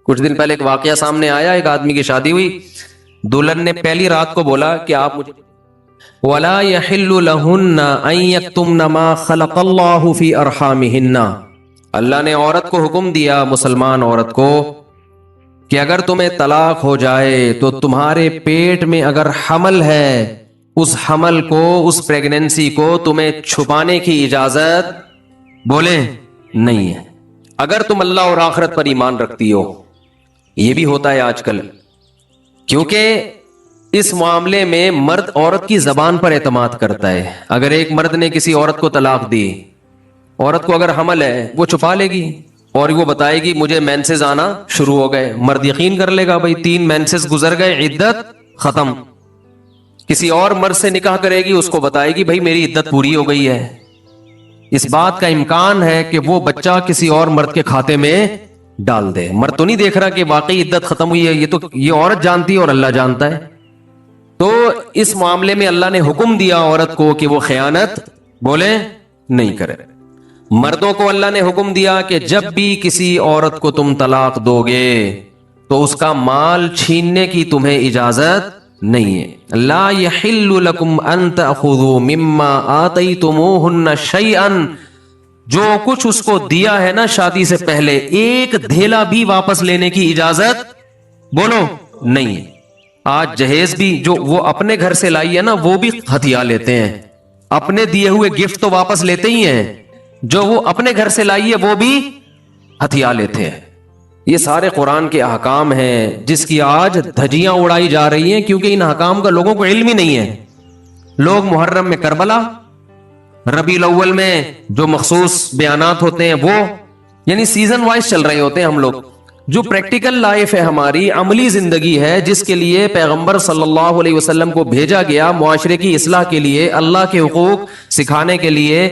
کچھ دن پہلے ایک واقعہ سامنے آیا، ایک آدمی کی شادی ہوئی، دلہن نے پہلی رات کو بولا کہ آپ مجھے وَلَا يَحِلُّ لَهُنَّ أَن يَكْتُمْنَ مَا خَلَقَ اللَّهُ فِي أَرْحَامِهِنَّ، اللہ نے عورت کو حکم دیا، مسلمان عورت کو، کہ اگر تمہیں طلاق ہو جائے تو تمہارے پیٹ میں اگر حمل ہے، اس حمل کو، اس پریگننسی کو تمہیں چھپانے کی اجازت بولیں نہیں ہے، اگر تم اللہ اور آخرت پر ایمان رکھتی ہو۔ یہ بھی ہوتا ہے آج کل، کیونکہ اس معاملے میں مرد عورت کی زبان پر اعتماد کرتا ہے۔ اگر ایک مرد نے کسی عورت کو طلاق دی، عورت کو اگر حمل ہے وہ چھپا لے گی اور وہ بتائے گی مجھے مینسز آنا شروع ہو گئے، مرد یقین کر لے گا بھائی 3 مینسز گزر گئے، عدت ختم۔ کسی اور مرد سے نکاح کرے گی، اس کو بتائے گی بھائی میری عدت پوری ہو گئی ہے۔ اس بات کا امکان ہے کہ وہ بچہ کسی اور مرد کے کھاتے میں ڈال دے۔ مرد تو نہیں دیکھ رہا کہ واقعی عدت ختم ہوئی ہے، یہ تو یہ عورت جانتی ہے اور اللہ جانتا ہے۔ تو اس معاملے میں اللہ نے حکم دیا عورت کو کہ وہ خیانت بولے نہیں کرے۔ مردوں کو اللہ نے حکم دیا کہ جب بھی کسی عورت کو تم طلاق دو گے تو اس کا مال چھیننے کی تمہیں اجازت نہیں ہے۔ لا يحل لكم ان تأخذوا مما آتيتموهن شيئا، جو کچھ اس کو دیا ہے نا شادی سے پہلے، ایک دھیلا بھی واپس لینے کی اجازت بولو نہیں ہے۔ آج جہیز بھی جو وہ اپنے گھر سے لائی ہے نا وہ بھی ہتھیا لیتے ہیں، اپنے دیے ہوئے گفٹ تو واپس لیتے ہی ہیں، جو وہ اپنے گھر سے لائی ہے وہ بھی ہتھیا لیتے ہیں۔ یہ سارے قرآن کے احکام ہیں جس کی آج دھجیاں اڑائی جا رہی ہیں، کیونکہ ان احکام کا لوگوں کو علم ہی نہیں ہے۔ لوگ محرم میں کربلا، ربیع الاول میں جو مخصوص بیانات ہوتے ہیں وہ یعنی سیزن وائز چل رہے ہوتے ہیں۔ ہم لوگ جو پریکٹیکل لائف ہے، ہماری عملی زندگی ہے، جس کے لیے پیغمبر صلی اللہ علیہ وسلم کو بھیجا گیا، معاشرے کی اصلاح کے لیے، اللہ کے حقوق سکھانے کے لیے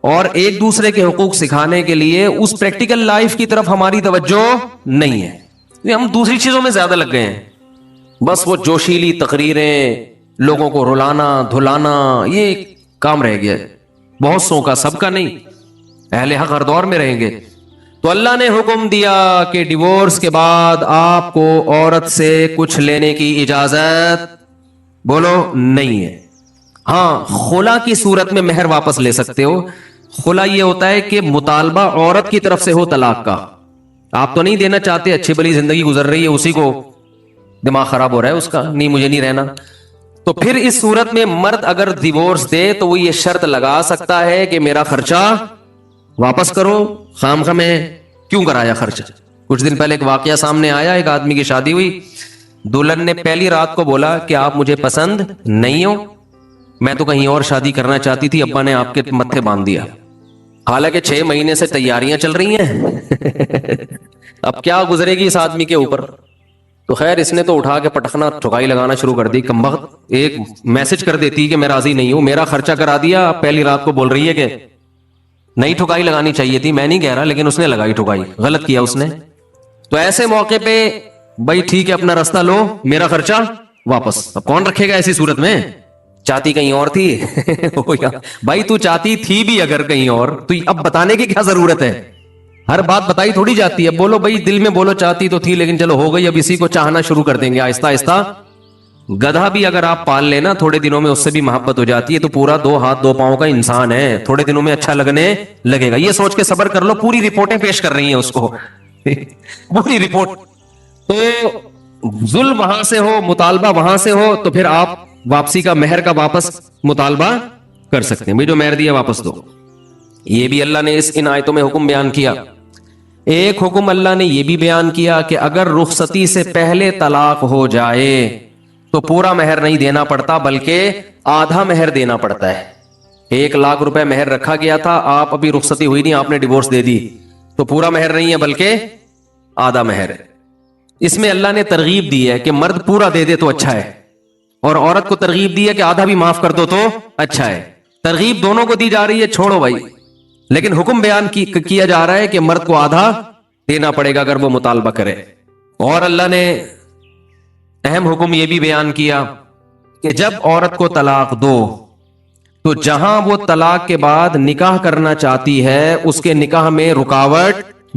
اور ایک دوسرے کے حقوق سکھانے کے لیے، اس پریکٹیکل لائف کی طرف ہماری توجہ نہیں ہے۔ ہم دوسری چیزوں میں زیادہ لگ گئے ہیں، بس وہ جوشیلی تقریریں، لوگوں کو رلانا دھلانا، یہ کام رہ گیا ہے بہت سو کا، سب کا نہیں۔ اہل حق ہر دور میں رہیں گے۔ تو اللہ نے حکم دیا کہ ڈیورس کے بعد آپ کو عورت سے کچھ لینے کی اجازت بولو نہیں ہے۔ ہاں، خلا کی صورت میں مہر واپس لے سکتے ہو۔ خلا یہ ہوتا ہے کہ مطالبہ عورت کی طرف سے ہو طلاق کا، آپ تو نہیں دینا چاہتے، اچھی بلی زندگی گزر رہی ہے، اسی کو دماغ خراب ہو رہا ہے اس کا، نہیں مجھے نہیں رہنا، تو پھر اس صورت میں مرد اگر ڈیورس دے تو وہ یہ شرط لگا سکتا ہے کہ میرا خرچہ واپس کرو، خام خواہ میں کیوں کرایا خرچہ۔ کچھ دن پہلے ایک واقعہ سامنے آیا، ایک آدمی کی شادی ہوئی، دلہن نے پہلی رات کو بولا کہ آپ مجھے پسند نہیں ہو، میں تو کہیں اور شادی کرنا چاہتی تھی، ابا نے آپ کے متھے باندھ دیا۔ حالانکہ 6 مہینے سے تیاریاں چل رہی ہیں، اب کیا گزرے گی اس آدمی کے اوپر۔ تو خیر اس نے تو اٹھا کے پٹخنا ٹھکائی لگانا شروع کر دی، کمبخت ایک میسج کر دیتی کہ میں راضی نہیں ہوں، میرا خرچہ کرا دیا، پہلی رات کو بول رہی ہے کہ نہیں ٹھکائی لگانی چاہیے تھی، میں نہیں کہہ رہا لیکن اس نے لگائی ٹھکائی، غلط کیا اس نے۔ تو ایسے موقع پہ بھائی ٹھیک ہے اپنا راستہ لو، میرا خرچہ واپس۔ اب کون رکھے گا ایسی صورت میں؟ چاہتی کہیں اور تھی بھائی تو چاہتی تھی بھی اگر کہیں اور، تو اب بتانے کی کیا ضرورت ہے؟ ہر بات بتائی تھوڑی جاتی ہے، بولو بھائی دل میں بولو چاہتی تو تھی لیکن چلو ہو گئی، اب اسی کو چاہنا شروع کر دیں گے آہستہ آہستہ۔ گدھا بھی اگر آپ پال لینا تھوڑے دنوں میں اس سے بھی محبت ہو جاتی ہے، تو پورا 2 ہاتھ 2 پاؤں کا انسان ہے، تھوڑے دنوں میں اچھا لگنے لگے گا، یہ سوچ کے صبر کر لو۔ پوری رپورٹیں پیش کر رہی ہیں اس کو پوری رپورٹ۔ تو ظلم وہاں سے ہو، مطالبہ وہاں سے ہو، تو پھر آپ واپسی کا مہر کا واپس مطالبہ کر سکتے ہیں، بھائی جو مہر دیا واپس دو۔ یہ بھی اللہ نے ان آیتوں میں حکم بیان کیا۔ ایک حکم اللہ نے یہ بھی بیان کیا کہ اگر رخصتی سے پہلے طلاق ہو جائے تو پورا مہر نہیں دینا پڑتا بلکہ آدھا مہر دینا پڑتا ہے۔ 1 لاکھ روپے مہر رکھا گیا تھا، آپ ابھی رخصتی ہوئی نہیں، آپ نے ڈیورس دے دی، تو پورا مہر نہیں ہے بلکہ آدھا مہر ہے۔ اس میں اللہ نے ترغیب دی ہے کہ مرد پورا دے دے تو اچھا ہے، اور عورت کو ترغیب دی ہے کہ آدھا بھی معاف کر دو تو اچھا ہے۔ ترغیب دونوں کو دی جا رہی ہے، چھوڑو بھائی، لیکن حکم بیان کیا جا رہا ہے کہ مرد کو آدھا دینا پڑے گا اگر وہ مطالبہ کرے۔ اور اللہ نے اہم حکم یہ بھی بیان کیا کہ جب عورت کو طلاق دو تو جہاں وہ طلاق کے بعد نکاح کرنا چاہتی ہے اس کے نکاح میں رکاوٹ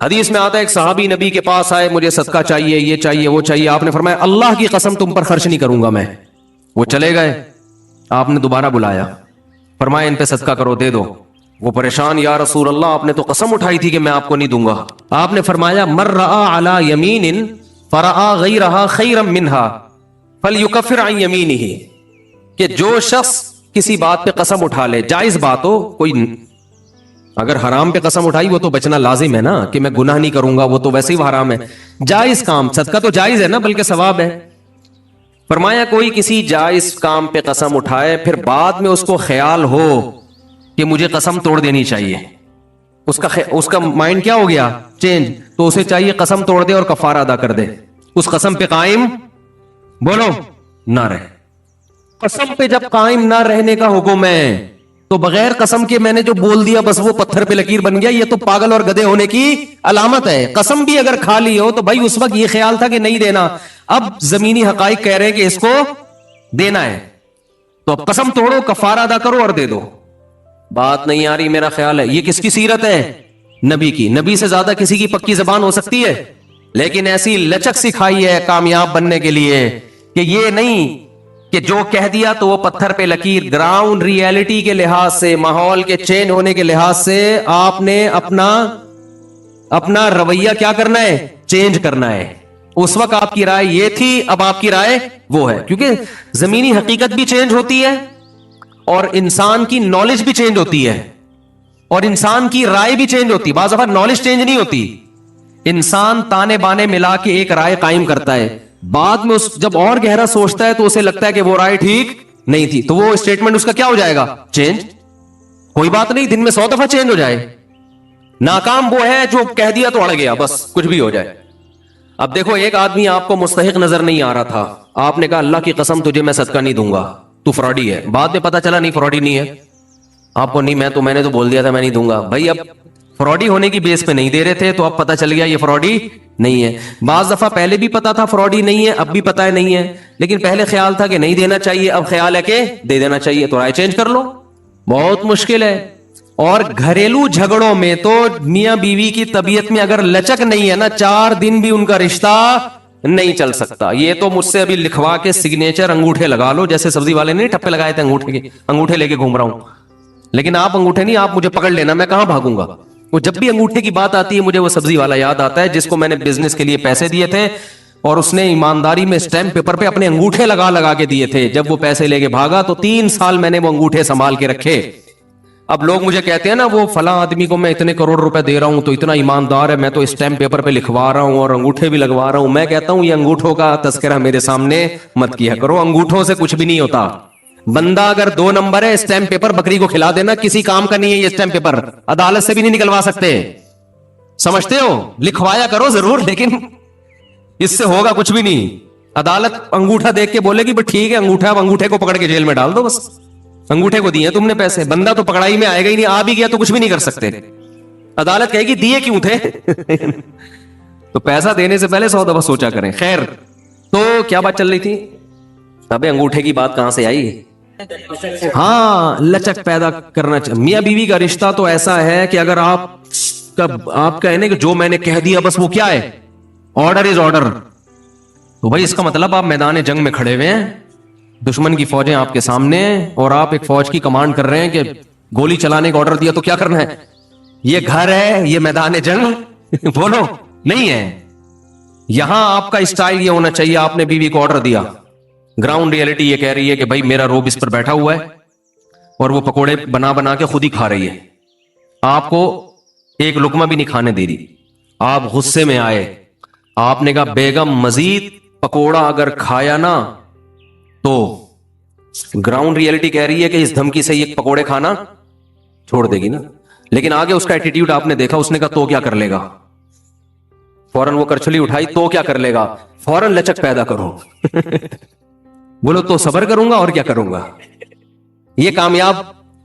حدیث میں آتا ہے ایک صحابی نبی کے پاس آئے, مجھے صدقہ چاہیے, یہ چاہیے, وہ چاہیے. آپ نے فرمایا اللہ کی قسم تم پر خرچ نہیں کروں گا میں. وہ چلے گئے. آپ نے دوبارہ بلایا, فرمایا ان پہ صدقہ کرو, دے دو. وہ پریشان, یا رسول اللہ آپ نے تو قسم اٹھائی تھی کہ میں آپ کو نہیں دوں گا. آپ نے فرمایا مر رآ علی یمین فرآ غیرہا خیرا منہا فلیکفر عن یمینہ, کہ جو شخص کسی بات پہ قسم اٹھا لے, جائز بات ہو, کوئی اگر حرام پہ قسم اٹھائی وہ تو بچنا لازم ہے نا, کہ میں گناہ نہیں کروں گا, وہ تو ویسے ہی حرام ہے. جائز کام, صدقہ تو جائز ہے نا, بلکہ ثواب ہے. فرمایا کوئی کسی جائز کام پہ قسم اٹھائے, پھر بعد میں اس کو خیال ہو کہ مجھے قسم توڑ دینی چاہیے, اس کا مائنڈ کیا ہو گیا, چینج, تو اسے چاہیے قسم توڑ دے اور کفارہ ادا کر دے, اس قسم پہ قائم بولو نہ رہے. قسم پہ جب قائم نہ رہنے کا حکم ہے تو بغیر قسم کے میں نے جو بول دیا بس وہ پتھر پہ لکیر بن گیا, یہ تو پاگل اور گدھے ہونے کی علامت ہے. قسم بھی اگر کھا لی ہو تو بھائی اس وقت یہ خیال تھا کہ نہیں دینا, اب زمینی حقائق کہہ رہے ہیں کہ اس کو دینا ہے, تو اب قسم توڑو, کفارہ ادا کرو اور دے دو. بات نہیں آ رہی میرا خیال ہے. یہ کس کی سیرت ہے, نبی کی. نبی سے زیادہ کسی کی پکی زبان ہو سکتی ہے, لیکن ایسی لچک سکھائی ہے کامیاب بننے کے لیے کہ یہ نہیں کہ جو کہہ دیا تو وہ پتھر پہ لکیر. گراؤنڈ ریئلٹی کے لحاظ سے, ماحول کے چینج ہونے کے لحاظ سے آپ نے اپنا رویہ کیا کرنا ہے, چینج کرنا ہے. اس وقت آپ کی رائے یہ تھی, اب آپ کی رائے وہ ہے, کیونکہ زمینی حقیقت بھی چینج ہوتی ہے اور انسان کی نالج بھی چینج ہوتی ہے اور انسان کی رائے بھی چینج ہوتی ہے. بعض دفعہ نالج چینج نہیں ہوتی, انسان تانے بانے ملا کے ایک رائے قائم کرتا ہے, بعد میں جب اور گہرا سوچتا ہے تو اسے لگتا ہے کہ وہ رائے ٹھیک نہیں تھی, تو وہ اسٹیٹمنٹ اس کا کیا ہو جائے گا, چینج. کوئی بات نہیں, دن میں 100 دفعہ چینج ہو جائے. ناکام وہ ہے جو کہہ دیا تو اڑ گیا, بس کچھ بھی ہو جائے. اب دیکھو ایک آدمی آپ کو مستحق نظر نہیں آ رہا تھا, آپ نے کہا اللہ کی قسم تجھے میں صدقہ نہیں دوں گا, تو فراڈی ہے. بعد میں پتا چلا نہیں فراڈی نہیں ہے, آپ کو نہیں, میں نے تو بول دیا تھا میں نہیں دوں گا. بھائی اب فراڈی ہونے کی بیس پہ نہیں دے رہے تھے, تو اب پتا چل گیا یہ فراڈی نہیں ہے. بعض دفعہ پہلے بھی پتا تھا فراڈی نہیں ہے, اب بھی پتا ہے نہیں ہے, لیکن پہلے خیال تھا کہ نہیں دینا چاہیے, اب خیال ہے کہ دے دینا چاہیے, تو رائے چینج کر لو. بہت مشکل ہے. اور گھریلو جھگڑوں میں تو میاں بیوی کی طبیعت میں اگر لچک نہیں ہے نا, 4 دن بھی ان کا رشتہ نہیں چل سکتا. یہ تو مجھ سے ابھی لکھوا کے سگنیچر انگوٹھے لگا لو, جیسے سبزی والے نے ٹپے لگائے تھے انگوٹھے کے, انگوٹھے لے کے گھوم رہا ہوں. لیکن آپ انگوٹھے نہیں, آپ مجھے پکڑ لینا, میں کہاں بھاگوں گا. وہ جب بھی انگوٹھے کی بات آتی ہے مجھے وہ سبزی والا یاد آتا ہے جس کو میں نے بزنس کے لیے پیسے دیے تھے, اور اس نے ایمانداری میں اسٹیمپ پیپر پہ اپنے انگوٹھے لگا کے دیے تھے. جب وہ پیسے لے کے بھاگا تو 3 سال میں نے وہ انگوٹھے سنبھال کے رکھے. اب لوگ مجھے کہتے ہیں نا وہ فلاں آدمی کو میں اتنے کروڑ روپے دے رہا ہوں تو اتنا ایماندار ہے, میں تو اسٹیمپ پیپر پہ لکھوا رہا ہوں اور انگوٹھے بھی لگوا رہا ہوں. میں کہتا ہوں یہ انگوٹھوں کا تذکرہ میرے سامنے مت کیا کرو, انگوٹھوں سے کچھ بھی نہیں ہوتا. بندہ اگر 2 نمبر ہے, اسٹیمپ پیپر بکری کو کھلا دینا, کسی کام کا نہیں ہے یہ اسٹیمپ پیپر, عدالت سے بھی نہیں نکلوا سکتے. سمجھتے ہو, لکھوایا کرو ضرور, لیکن اس سے ہوگا کچھ بھی نہیں. عدالت انگوٹھا دیکھ کے بولے گی بس ٹھیک ہے انگوٹھا, اب انگوٹھے کو پکڑ کے جیل میں ڈال دو, بس انگوٹھے کو دیے تم نے پیسے, بندہ تو پکڑائی میں آئے گا ہی نہیں, آ بھی گیا تو کچھ بھی نہیں کر سکتے. عدالت کہے گی دیے کیوں تھے. تو پیسہ دینے سے پہلے 100 دفعہ سوچا کریں. خیر, تو کیا بات چل رہی تھی, ابے انگوٹھے کی بات کہاں سے آئی. ہاں, لچک پیدا کرنا چاہیے. میاں بیوی کا رشتہ تو ایسا ہے کہ اگر آپ کہنے کہ جو میں نے کہہ دیا بس وہ کیا ہے, آرڈر از آرڈر, تو بھائی اس کا مطلب آپ میدان جنگ میں کھڑے ہوئے ہیں, دشمن کی فوجیں آپ کے سامنے ہیں اور آپ ایک فوج کی کمانڈ کر رہے ہیں کہ گولی چلانے کا آرڈر دیا تو کیا کرنا ہے. یہ گھر ہے, یہ میدان جنگ بولو نہیں ہے. یہاں آپ کا اسٹائل یہ ہونا چاہیے, آپ نے بیوی کو آرڈر دیا, گراؤنڈ ریئلٹی یہ کہہ رہی ہے کہ بھائی میرا روب اس پر بیٹھا ہوا ہے اور وہ پکوڑے بنا کے خود ہی کھا رہی ہے, آپ کو ایک لقمہ بھی نہیں کھانے دے رہی. آپ غصے میں آئے, آپ نے کہا بیگم مزید پکوڑا اگر کھایا نا تو گراؤنڈ ریئلٹی کہہ رہی ہے کہ اس دھمکی سے یہ پکوڑے کھانا چھوڑ دے گی نا. لیکن آگے اس کا ایٹیٹیوڈ آپ نے دیکھا, اس نے کہا تو کیا کر لے گا, فوراً وہ کرچلی اٹھائی, تو کیا کر لے گا, فوراً لچک پیدا کرو. بولو تو صبر کروں گا اور کیا کروں گا. یہ کامیاب,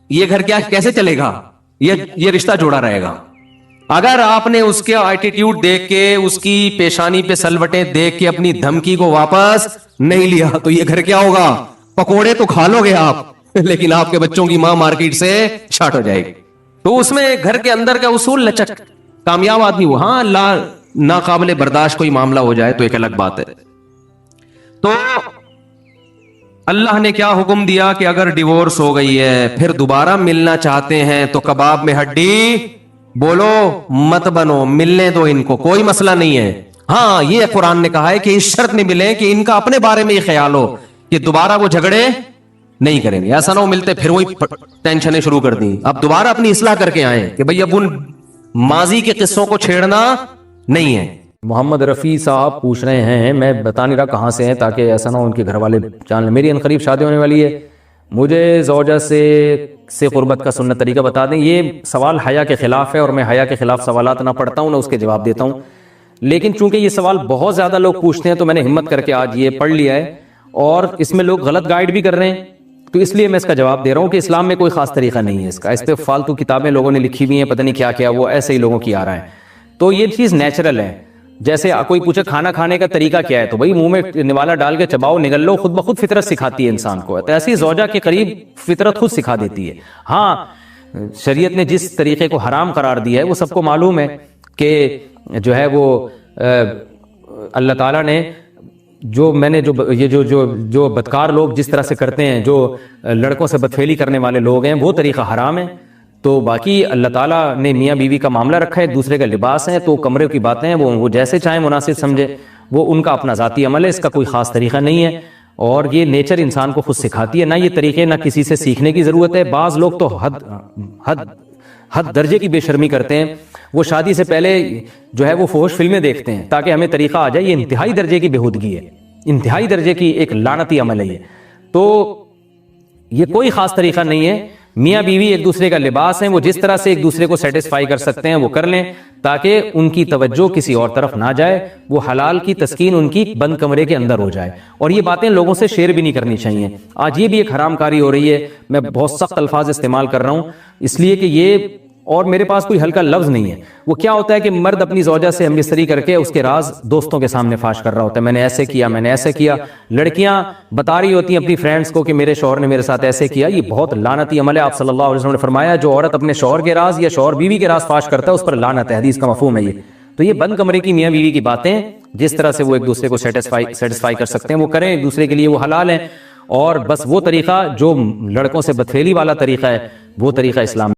یہ گھر کیسے چلے گا, یہ رشتہ جوڑا رہے گا. اگر آپ نے اس کے ایٹیٹیوڈ دیکھ کے, اس کی پیشانی پہ سلوٹیں دیکھ کے اپنی دھمکی کو واپس نہیں لیا تو یہ گھر کیا ہوگا, پکوڑے تو کھا لو گے آپ, لیکن آپ کے بچوں کی ماں مارکیٹ سے شارٹ ہو جائے گی. تو اس میں گھر کے اندر کا اصول لچک, کامیاب آدمی وہ، ہاں ناقابل برداشت کوئی معاملہ ہو جائے تو ایک الگ بات ہے. تو اللہ نے کیا حکم دیا کہ اگر ڈیورس ہو گئی ہے پھر دوبارہ ملنا چاہتے ہیں تو کباب میں ہڈی بولو مت بنو، ملنے دو ان کو، کوئی مسئلہ نہیں ہے. ہاں یہ قرآن نے کہا ہے کہ اس شرط میں ملیں کہ ان کا اپنے بارے میں یہ خیال ہو کہ دوبارہ وہ جھگڑے نہیں کریں گے. ایسا نہ ہو ملتے پھر وہی ٹینشنیں شروع کر دیں. اب دوبارہ اپنی اصلاح کر کے آئیں کہ بھئی اب ان ماضی کے قصوں کو چھیڑنا نہیں ہے. محمد رفیع صاحب پوچھ رہے ہیں، میں بتا نہیں رہا کہاں سے ہیں تاکہ ایسا نہ ہو ان کے گھر والے جان لیں. میری عنقریب شادی ہونے والی ہے، مجھے زوجہ سے قربت کا سنت طریقہ بتا دیں. یہ سوال حیا کے خلاف ہے اور میں حیا کے خلاف سوالات نہ پڑھتا ہوں نہ اس کے جواب دیتا ہوں، لیکن چونکہ یہ سوال بہت زیادہ لوگ پوچھتے ہیں تو میں نے ہمت کر کے آج یہ پڑھ لیا ہے اور اس میں لوگ غلط گائیڈ بھی کر رہے ہیں، تو اس لیے میں اس کا جواب دے رہا ہوں کہ اسلام میں کوئی خاص طریقہ نہیں ہے اس کا. اس پہ فالتو کتابیں لوگوں نے لکھی ہوئی ہیں، پتہ نہیں کیا کیا، وہ ایسے ہی لوگوں کی آ رہا ہے. تو یہ چیز نیچرل ہے. جیسے کوئی پوچھے کھانا کھانے کا طریقہ کیا ہے تو بھائی منہ میں نوالا ڈال کے چباؤ نگل لو، خود بخود فطرت سکھاتی ہے انسان کو. تو ایسی زوجہ کے قریب فطرت خود سکھا دیتی ہے. ہاں شریعت نے جس طریقے کو حرام قرار دیا ہے وہ سب کو معلوم ہے کہ جو ہے وہ اللہ تعالیٰ نے جو بدکار لوگ جس طرح سے کرتے ہیں، جو لڑکوں سے بدفعلی کرنے والے لوگ ہیں، وہ طریقہ حرام ہے. تو باقی اللہ تعالیٰ نے میاں بیوی کا معاملہ رکھا ہے، ایک دوسرے کا لباس ہے، تو کمرے کی باتیں ہیں وہ جیسے چاہیں مناسب سمجھے، وہ ان کا اپنا ذاتی عمل ہے، اس کا کوئی خاص طریقہ نہیں ہے. اور یہ نیچر انسان کو خود سکھاتی ہے، نہ یہ طریقے نہ کسی سے سیکھنے کی ضرورت ہے. بعض لوگ تو حد درجے کی بے شرمی کرتے ہیں، وہ شادی سے پہلے جو ہے وہ فحش فلمیں دیکھتے ہیں تاکہ ہمیں طریقہ آ جائے. یہ انتہائی درجے کی بےہودگی ہے، انتہائی درجے کی ایک لعنتی عمل ہے یہ. تو یہ کوئی خاص طریقہ نہیں ہے. میاں بیوی ایک دوسرے کا لباس ہیں، وہ جس طرح سے ایک دوسرے کو سیٹسفائی کر سکتے ہیں وہ کر لیں تاکہ ان کی توجہ کسی اور طرف نہ جائے، وہ حلال کی تسکین ان کی بند کمرے کے اندر ہو جائے. اور یہ باتیں لوگوں سے شیئر بھی نہیں کرنی چاہیے. آج یہ بھی ایک حرام کاری ہو رہی ہے. میں بہت سخت الفاظ استعمال کر رہا ہوں اس لیے کہ یہ، اور میرے پاس کوئی ہلکا لفظ نہیں ہے. وہ کیا ہوتا ہے کہ مرد اپنی زوجہ سے ہم بستری کر کے اس کے راز دوستوں کے سامنے فاش کر رہا ہوتا ہے، میں نے ایسے کیا، میں نے ایسے کیا. لڑکیاں بتا رہی ہوتی ہیں اپنی فرینڈز کو کہ میرے شوہر نے میرے ساتھ ایسے کیا. یہ بہت لعنتی عمل ہے. آپ صلی اللہ علیہ وسلم نے فرمایا جو عورت اپنے شوہر کے راز یا شوہر بیوی کے راز فاش کرتا ہے اس پر لعنت ہے. حدیث کا مفہوم ہے یہ. تو یہ بند کمرے کی میاں بیوی کی باتیں جس طرح سے وہ ایک دوسرے کو سیٹسفائی کر سکتے ہیں وہ کریں، ایک دوسرے کے لیے وہ حلال ہیں. اور بس وہ طریقہ جو لڑکوں سے بدفعلی والا طریقہ ہے وہ طریقہ اسلام